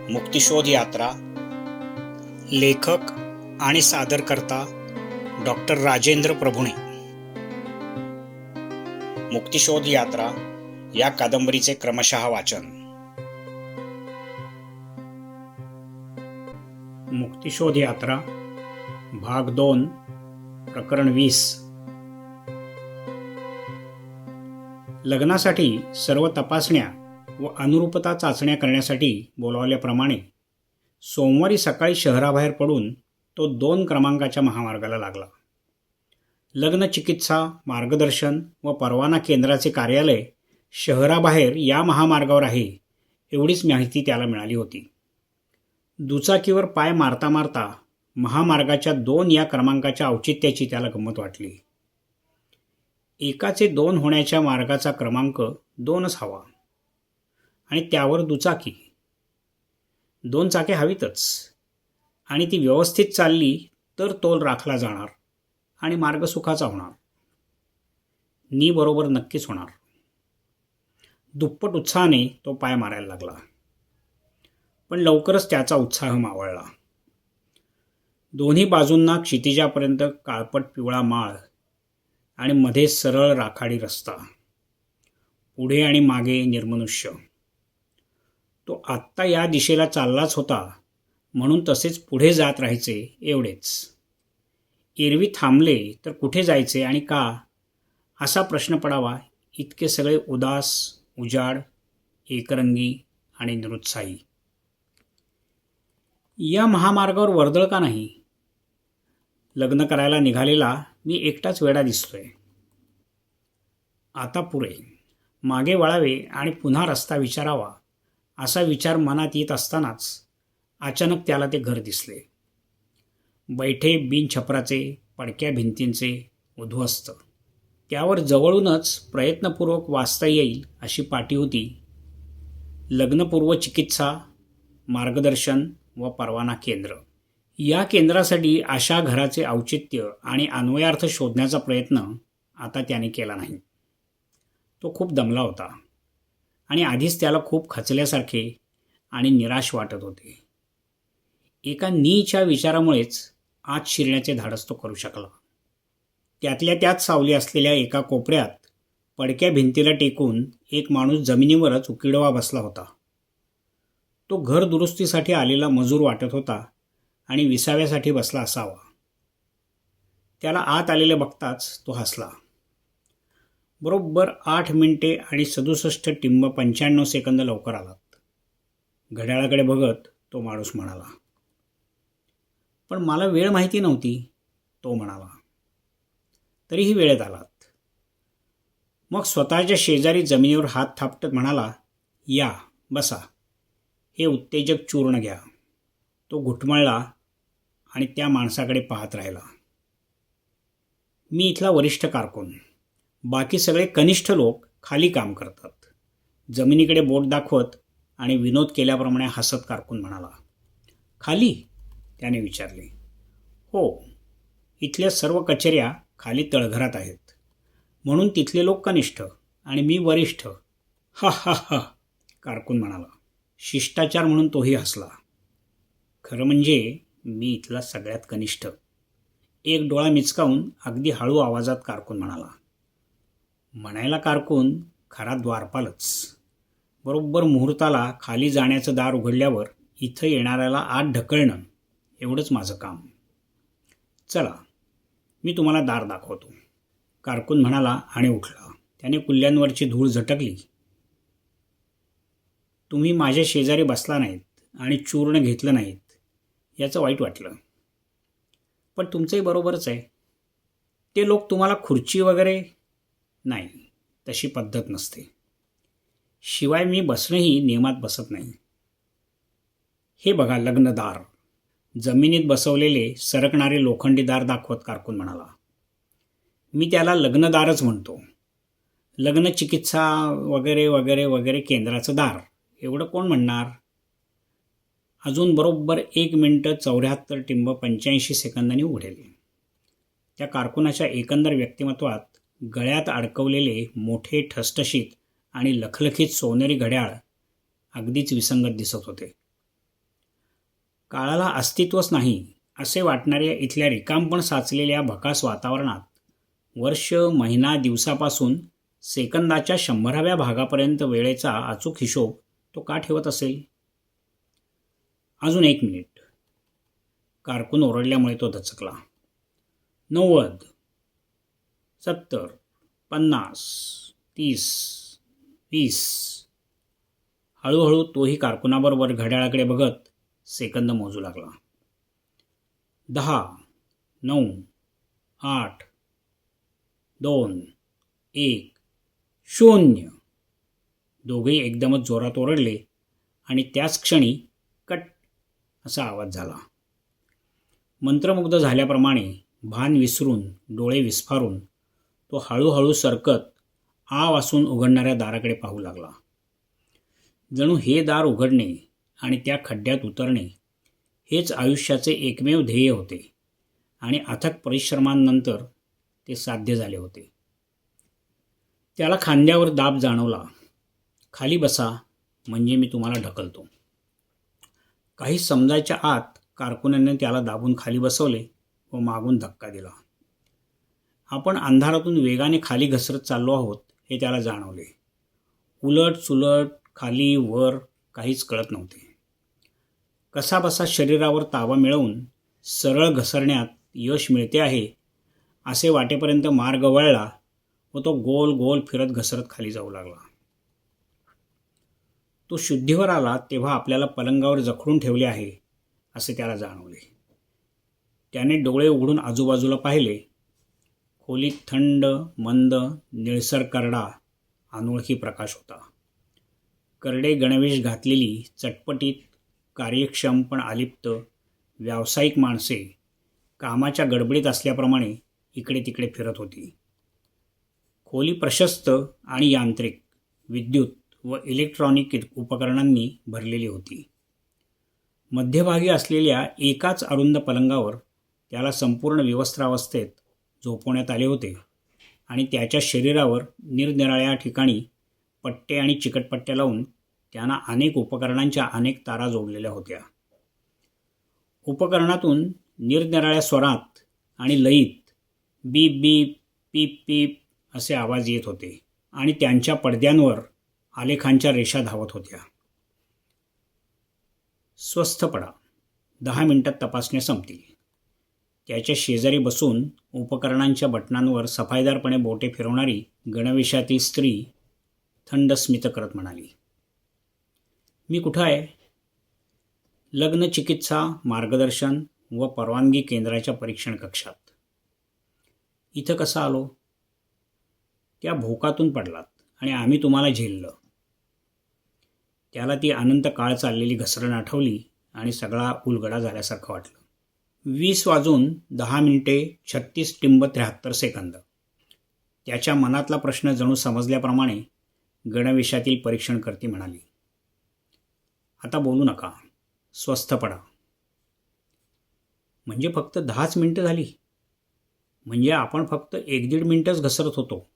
मुक्तिशोध यात्रा. लेखक आणि सादरकर्ता डॉक्टर राजेंद्र प्रभुणे. मुक्तिशोध यात्रा या कादंबरीचे क्रमशः वाचन. मुक्तिशोध यात्रा भाग 2 प्रकरण 20. लग्नासाठी सर्व तपासण्या व अनुरूपता चाचण्या करण्यासाठी बोलावल्याप्रमाणे सोमवारी सकाळी शहराबाहेर पडून तो 2 क्रमांकाच्या महामार्गाला लागला. लग्न चिकित्सा, मार्गदर्शन व परवाना केंद्राचे कार्यालय शहराबाहेर या महामार्गावर आहे एवढीच माहिती त्याला मिळाली होती. दुचाकीवर पाय मारता मारता महामार्गाच्या 2 या क्रमांकाच्या औचित्याची त्याला गंमत वाटली. एकाचे 2 होण्याच्या मार्गाचा क्रमांक 2च हवा आणि त्यावर दुचाकी. 2 चाके हवीतच आणि ती व्यवस्थित चालली तर तोल राखला जाणार आणि मार्ग सुखाचा होणार. नी बरोबर नक्कीच होणार. दुप्पट उत्साहाने तो पाय मारायला लागला. पण लवकरच त्याचा उत्साह मावळला. दोन्ही बाजूंना क्षितिजापर्यंत काळपट पिवळा माळ आणि मध्ये सरळ राखाडी रस्ता. पुढे आणि मागे निर्मनुष्य. तो आत्ता या दिशेला चाललाच होता म्हणून तसेच पुढे जात राहायचे एवढेच. एरवी थांबले तर कुठे जायचे आणि का असा प्रश्न पडावा इतके सगळे उदास, उजाड, एकरंगी आणि निरुत्साही. या महामार्गावर वर्दळ का नाही? लग्न करायला निघालेला मी एकटाच वेडा दिसतोय. आता पुरे. मागे वळावे आणि पुन्हा रस्ता विचारावा असा विचार मनात येत असतानाच अचानक त्याला ते घर दिसले. बैठे बिनछपराचे, पडक्या भिंतींचे, उद्ध्वस्त. त्यावर जवळूनच प्रयत्नपूर्वक वाचता येईल अशी पाटी होती. लग्नपूर्व चिकित्सा, मार्गदर्शन व परवाना केंद्र. या केंद्रासाठी अशा घराचे औचित्य आणि अन्वयार्थ शोधण्याचा प्रयत्न आता त्याने केला नाही. तो खूप दमला होता आणि आधीच त्याला खूप खचल्यासारखे आणि निराश वाटत होते. एका नीच्या विचारामुळेच आत शिरण्याचे धाडस तो करू शकला. त्यातल्या त्यात सावली असलेल्या एका कोपऱ्यात पडक्या भिंतीला टेकून एक माणूस जमिनीवरच उकिडवा बसला होता. तो घर दुरुस्तीसाठी आलेला मजूर वाटत होता आणि विसाव्यासाठी बसला असावा. त्याला आत आलेले बघताच तो हसला. बरोबर 8 मिनिटे आणि 67.95 लवकर आलात. घड्याळाकडे बघत तो माणूस म्हणाला. पण मला वेळ माहिती नव्हती, तो म्हणाला. तरीही वेळेत आलात. मग स्वतःच्या शेजारी जमिनीवर हात थापटत म्हणाला, या बसा, हे उत्तेजक चूर्ण घ्या. तो घुटमळला आणि त्या माणसाकडे पाहत राहिला. मी इथला वरिष्ठ कारकून. बाकी सगळे कनिष्ठ लोक खाली काम करतात. जमिनीकडे बोट दाखवत आणि विनोद केल्याप्रमाणे हसत कारकून म्हणाला. खाली? त्याने विचारले. हो, इथल्या सर्व कचेऱ्या खाली तळघरात आहेत. म्हणून तिथले लोक कनिष्ठ आणि मी वरिष्ठ. हा हा हा, कारकून म्हणाला. शिष्टाचार म्हणून तोही हसला. खरं म्हणजे मी इथला सगळ्यात कनिष्ठ. एक डोळा मिचकावून अगदी हळू आवाजात कारकून म्हणाला. म्हणायला कारकून, खरा द्वारपालच. बरोबर मुहूर्ताला खाली जाण्याचं दार उघडल्यावर इथं येणाऱ्याला आत ढकलणं एवढंच माझं काम. चला, मी तुम्हाला दार दाखवतो, कारकून म्हणाला आणि उठला. त्याने कुल्ल्यांवरची धूळ झटकली. तुम्ही माझ्या शेजारी बसला नाहीत आणि चूर्ण घेतलं नाहीत याचं वाईट वाटलं. पण तुमचंही बरोबरच आहे. ते लोक तुम्हाला खुर्ची वगैरे नाही, तशी पद्धत नसते. शिवाय मी बसणंही नियमात बसत नाही. हे बघा लग्नदार. जमिनीत बसवलेले सरकणारे लोखंडी दार दाखवत कारकून म्हणाला. मी त्याला लग्नदारच म्हणतो. लग्न चिकित्सा वगैरे वगैरे वगैरे केंद्राचं दार एवढं कोण म्हणणार? अजून बरोबर 1 मिनिट 74.85 उघडेल. त्या कारकुनाच्या एकंदर व्यक्तिमत्वात गळ्यात अडकवलेले मोठे ठसठशीत आणि लखलखीत सोनेरी घड्याळ अगदीच विसंगत दिसत होते. काळाला अस्तित्वच नाही असे वाटणाऱ्या इथल्या रिकामपण साचलेल्या भकास वातावरणात वर्ष, महिना, दिवसापासून सेकंदाच्या 100व्या भागापर्यंत वेळेचा अचूक हिशोब तो का ठेवत असेल? अजून 1 मिनिट. कारकून ओरडल्यामुळे तो दचकला. 90, 70, 50, 30, 20. हळूहळू तोही कारकुनाबरोबर घड्याळाकडे बघत सेकंद मोजू लागला. 10, 9, 8, 2, 1, 0. दोघेही एकदमच जोरात ओरडले आणि त्याच क्षणी कट असा आवाज झाला. मंत्रमुग्ध झाल्याप्रमाणे भान विसरून, डोळे विस्फारून तो हळूहळू सरकत आवासून उघडणाऱ्या दाराकडे पाहू लागला. जणू हे दार उघडणे आणि त्या खड्ड्यात उतरणे हेच आयुष्याचे एकमेव ध्येय होते आणि अथक परिश्रमांनंतर ते साध्य झाले होते. त्याला खांद्यावर दाब जाणवला. खाली बसा म्हणजे मी तुम्हाला ढकलतो. काही समजायच्या आत कारकुनाने त्याला दाबून खाली बसवले व मागून धक्का दिला. आपण अंधारातून वेगाने खाली घसरत चाललो आहोत हे त्याला जाणवले. उलट सुलट, खाली वर काहीच कळत नव्हते. कसाबसा शरीरावर ताबा मिळवून सरळ घसरण्यात यश मिळते आहे असे वाटेपर्यंत मार्ग वळला व तो गोल गोल फिरत घसरत खाली जाऊ लागला. तो शुद्धीवर आला तेव्हा आपल्याला पलंगावर जखडून ठेवले आहे असे त्याला जाणवले. त्याने डोळे उघडून आजूबाजूला पाहिले. खोलीत थंड, मंद, निळसर करडा, अनोळखी प्रकाश होता. करडे गणवेश घातलेली, चटपटीत, कार्यक्षम पण अलिप्त, व्यावसायिक माणसे कामाच्या गडबडीत असल्याप्रमाणे इकडे तिकडे फिरत होती. खोली प्रशस्त आणि यांत्रिक, विद्युत व इलेक्ट्रॉनिक उपकरणांनी भरलेली होती. मध्यभागी असलेल्या एकाच अरुंद पलंगावर त्याला संपूर्ण विवस्त्रावस्थेत झोपवण्यात आले होते आणि त्याच्या शरीरावर निरनिराळ्या ठिकाणी पट्टे आणि चिकटपट्ट्या लावून त्यांना अनेक उपकरणांच्या अनेक तारा जोडलेल्या होत्या. उपकरणातून निरनिराळ्या स्वरात आणि लयीत बीप बीप, पीप पीप असे आवाज येत होते आणि त्यांच्या पडद्यांवर आलेखांच्या रेषा धावत होत्या. स्वस्थ पडा, 10 मिनिटात तपासण्या संपतील. त्याच्या शेजारी बसून उपकरणांच्या बटनांवर सफाईदारपणे बोटे फिरवणारी गणवेशातील स्त्री थंड स्मित करत म्हणाली, मी कुठं आहे? लग्न चिकित्सा, मार्गदर्शन व परवानगी केंद्राच्या परीक्षण कक्षात. इथं कसं आलो? त्या भोकातून पडलात आणि आम्ही तुम्हाला झेललं. त्याला ती अनंत काळ चाललेली घसरण आठवली आणि सगळा उलगडा झाल्यासारखं वाटलं. 20:10:36 त्याच्या मनातला प्रश्न जणू समजल्याप्रमाणे गणवेशातील परीक्षणकर्ती म्हणाली, आता बोलू नका, स्वस्थ पडा. म्हणजे फक्त 10च मिनिटं झाली? म्हणजे आपण फक्त 1-1.5 मिनिटच घसरत होतो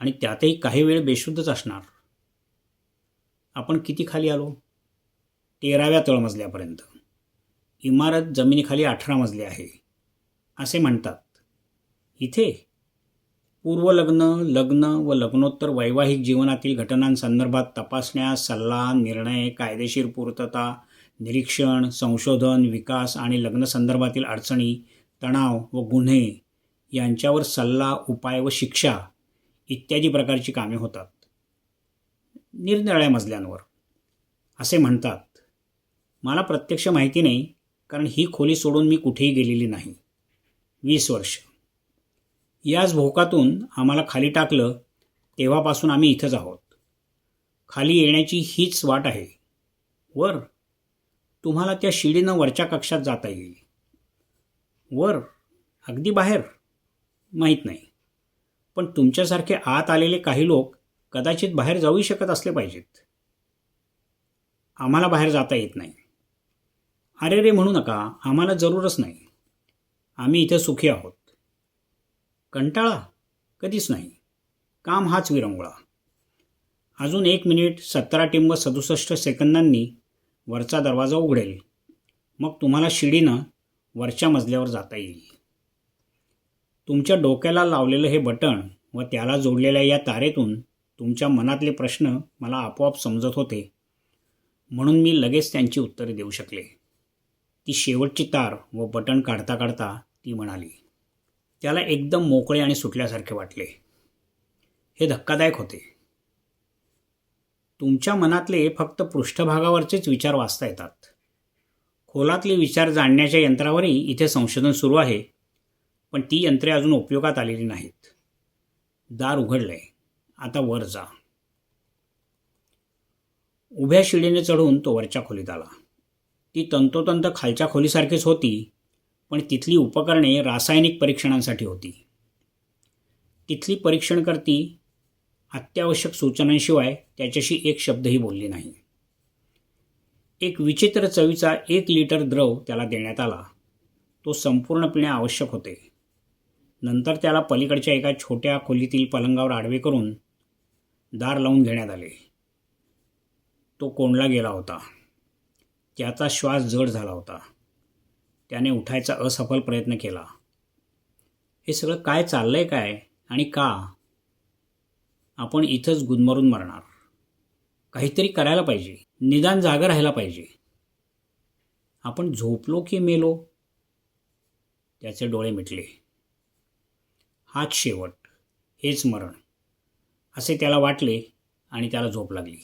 आणि त्यातही काही वेळ बेशुद्धच असणार. आपण किती खाली आलो? 13व्या तळमजल्यापर्यंत. इमारत जमिनीखाली 18 मजले आहे असे म्हणतात. इथे पूर्वलग्न, लग्न व लग्नोत्तर वैवाहिक जीवनातील घटनांसंदर्भात तपासण्या, सल्ला, निर्णय, कायदेशीर पूर्तता, निरीक्षण, संशोधन, विकास आणि लग्नसंदर्भातील अडचणी, तणाव व गुन्हे यांच्यावर सल्ला, उपाय व शिक्षा इत्यादी प्रकारची कामे होतात निरनिराळ्या मजल्यांवर असे म्हणतात. मला प्रत्यक्ष माहिती नाही, कारण ही खोली सोडून मी कुठेही गेलेली नाही. 20 वर्ष. याच भोकातून आम्हाला खाली टाकलं तेव्हापासून आम्ही इथंच आहोत. खाली येण्याची हीच वाट आहे. वर तुम्हाला त्या शिडीनं वरच्या कक्षात जाता येईल. वर अगदी बाहेर माहीत नाही, पण तुमच्यासारखे आत आलेले काही लोक कदाचित बाहेर जाऊही शकत असले पाहिजेत. आम्हाला बाहेर जाता येत नाही. अरे रे म्हणू नका, आम्हाला जरूरच नाही. आम्ही इथे सुखी आहोत. कंटाळा? कधीच नाही. काम हाच विरंगुळा. अजून 1 मिनिट 17:67 वरचा दरवाजा उघडेल. मग तुम्हाला शिडीनं वरच्या मजल्यावर जाता येईल. तुमच्या डोक्याला लावलेलं हे बटण व त्याला जोडलेल्या या तारेतून तुमच्या मनातले प्रश्न मला आपोआप समजत होते, म्हणून मी लगेच त्यांची उत्तरे देऊ शकले. ती शेवटची तार व बटण काढता काढता ती म्हणाली. त्याला एकदम मोकळे आणि सुटल्यासारखे वाटले. हे धक्कादायक होते. तुमच्या मनातले फक्त पृष्ठभागावरचेच विचार वाचता येतात. खोलातले विचार जाणण्याच्या यंत्रावरही इथे संशोधन सुरू आहे, पण ती यंत्रे अजून उपयोगात आलेली नाहीत. दार उघडलंय. आता वर जा. उभ्या शिडीने चढून तो वरच्या खोलीत आला. ती तंतोतंत खालच्या खोलीसारखीच होती, पण तिथली उपकरणे रासायनिक परीक्षणांसाठी होती. तिथली परीक्षणकर्ती अत्यावश्यक सूचनांशिवाय त्याच्याशी एक शब्दही बोलली नाही. एक विचित्र चवीचा 1 लिटर द्रव त्याला देण्यात आला. तो संपूर्ण पिणे आवश्यक होते. नंतर त्याला पलीकडच्या एका छोट्या खोलीतील पलंगावर आडवे करून दार लावून घेण्यात आले. तो कोंडला गेला होता. त्याचा श्वास जड झाला होता. त्याने उठायचा असफल प्रयत्न केला. हे सगळं काय चाललंय काय आणि का? आपण इथंच गुदमरून मरणार. काहीतरी करायला पाहिजे. निदान जागा राहायला पाहिजे. आपण झोपलो की मेलो? त्याचे डोळे मिटले. हाच शेवट, हेच मरण, असे त्याला वाटले आणि त्याला झोप लागली.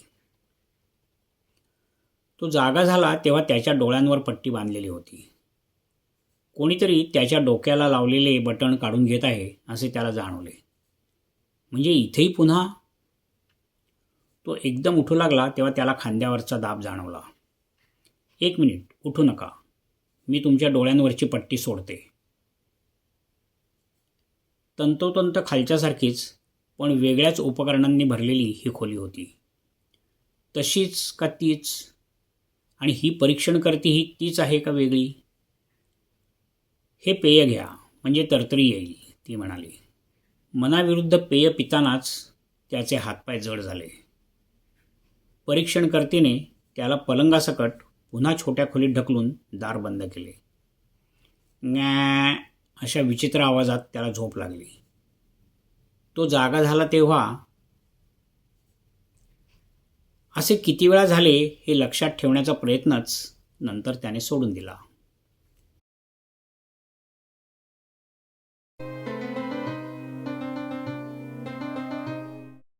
तो जागा झाला तेव्हा त्याच्या डोळ्यांवर पट्टी बांधलेली होती. कोणीतरी त्याच्या डोक्याला लावलेले बटण काढून घेत आहे असे त्याला जाणवले. म्हणजे इथेही पुन्हा? तो एकदम उठू लागला तेव्हा त्याला खांद्यावरचा दाब जाणवला. 1 मिनिट, उठू नका. मी तुमच्या डोळ्यांवरची पट्टी सोडते. तंतोतंत खालच्यासारखीच पण वेगळ्याच उपकरणांनी भरलेली ही खोली होती. तशीच का तीच? आणि ही परीक्षणकर्ती ही तीच आहे का वेगळी? हे पेय घ्या म्हणजे तरतरी येईल, ती म्हणाली. मनाविरुद्ध पेय पितानाच त्याचे हातपाय जड झाले. परीक्षणकर्तीने त्याला पलंगासकट पुन्हा छोट्या खोलीत ढकलून दार बंद केले. न्या अशा विचित्र आवाजात त्याला झोप लागली. तो जागा झाला तेव्हा असे किती वेळा झाले हे लक्षात ठेवण्याचा प्रयत्नच नंतर त्याने सोडून दिला.